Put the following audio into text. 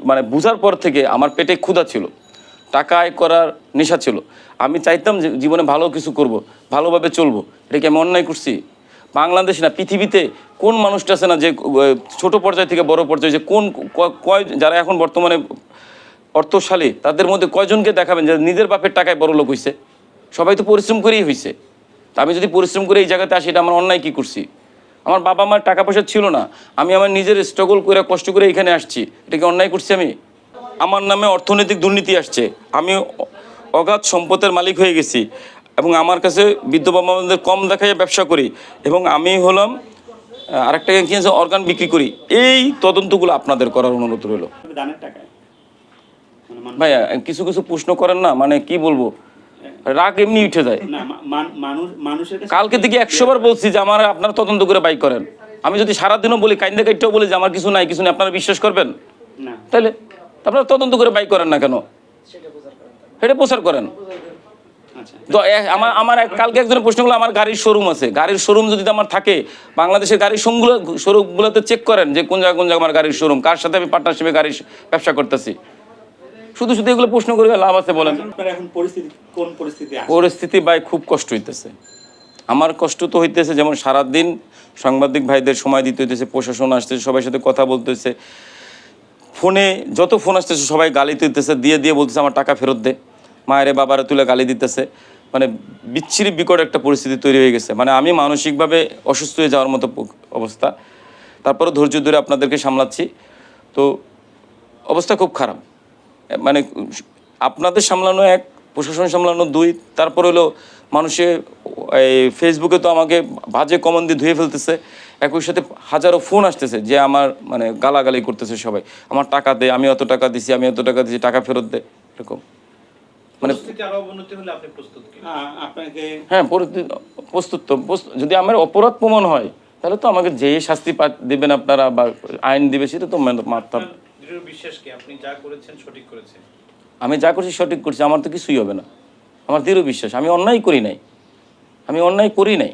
মানে বুঝার পর থেকে আমার পেটে ক্ষুধা ছিল, টাকা আয় করার নেশা ছিল। আমি চাইতাম যে জীবনে ভালো কিছু করব, ভালোভাবে চলবো। এটা কি আমি অন্যায় করছি? বাংলাদেশ না, পৃথিবীতে কোন মানুষটা আছে না যে ছোট পর্যায় থেকে বড় পর্যায়ে যে কয় যারা এখন বর্তমানে অর্থশালী তাদের মধ্যে কয়জনকে দেখাবেন যে নিজের বাপের টাকায় বড় লোক হয়েছে? সবাই তো পরিশ্রম করেই হয়েছে। আমি যদি পরিশ্রম করে এই জায়গাতে আসি, এটা আমার অন্যায় কী করছি? আমার বাবা মার টাকা পয়সা ছিল না, আমি আমার নিজের স্ট্রাগল করে কষ্ট করে এখানে আসছি। এটা কি অন্যায় করছি আমি? আমার নামে অর্থনৈতিক দুর্নীতি আসছে, আমি অগাধ সম্পদের মালিক হয়ে গেছি এবং আমার কাছে বৃদ্ধ বাবা মাদের কম দেখায় ব্যবসা করি এবং আমি হলাম আরেকটা কি আছে অর্গান বিক্রি করি। এই তদন্তগুলো আপনাদের করার অনুরোধ রইল। ভাইয়া কিছু কিছু প্রশ্ন করেন না, মানে কি বলবো, রাগ এমনি উঠে যায়। কালকে থেকে 100 বার বলছি যে আমার আপনারা তদন্ত করে বাইক করেন। আমি যদি সারাদিনও বলি, কাইন্দা কাইটাও বলি যে আমার কিছু নাই কিছু নেই, আপনারা বিশ্বাস করবেন? তাহলে আপনারা তদন্ত করে বাইক করেন না কেন? সেটা প্রচার করেন। তো আমার কালকে একজনের প্রশ্ন হলো, আমার গাড়ির শোরুম আছে, গাড়ির শোরুম যদি আমার থাকে, বাংলাদেশের গাড়ির শোরুমগুলোতে চেক করেন যে কোন জায়গায় আমার গাড়ির শোরুম, কার সাথে আমি পার্টনারশিপে গাড়ির ব্যবসা করতেছি। শুধু শুধু এগুলো প্রশ্ন করে লাভ আছে বলেন? পরিস্থিতি ভাই খুব কষ্ট হইতেছে। আমার কষ্ট তো হইতেছে, যেমন সারাদিন সাংবাদিক ভাইদের সময় দিতে হইতেছে, প্রশাসন আসতেছে, সবার সাথে কথা বলতেছে, ফোনে যত ফোন আসতেছে সবাই গালি দিতেছে, দিয়ে দিয়ে বলতেছে আমার টাকা ফেরত দে, মায়েরে বাবারে তুলে গালি দিতেছে। মানে বিচ্ছিরি বিকট একটা পরিস্থিতি তৈরি হয়ে গেছে। মানে আমি মানসিকভাবে অসুস্থ হয়ে যাওয়ার মতো অবস্থা। তারপরে ধৈর্য ধরে আপনাদেরকে সামলাচ্ছি। তো অবস্থা খুব খারাপ। মানে আপনাদের সামলানো এক, প্রশাসন সামলানো দুই, তারপর হলো মানুষের এই ফেসবুকে তো আমাকে বাজে কমেন্ট দিয়ে ধুয়ে ফেলতেছে। একই সাথে হাজারো ফোন আসতেছে যে আমার মানে গালাগালি করতেছে সবাই, আমার টাকা দে, আমি অত টাকা দিছি, আমি অত টাকা দিছি, টাকা ফেরত দে, এরকম। মানে হ্যাঁ, প্রস্তুত তো। যদি আমার অপরাধ প্রমাণ হয় তাহলে তো আমাকে যে শাস্তি দিবেন আপনারা বা আইন দিবে সেটা তো মানতে হবে। আমি যা করছি সঠিক করছি, আমার তো কিছুই হবে না। আমার দৃঢ় বিশ্বাস, আমি অন্যায় করি নাই, আমি অন্যায় করি নাই।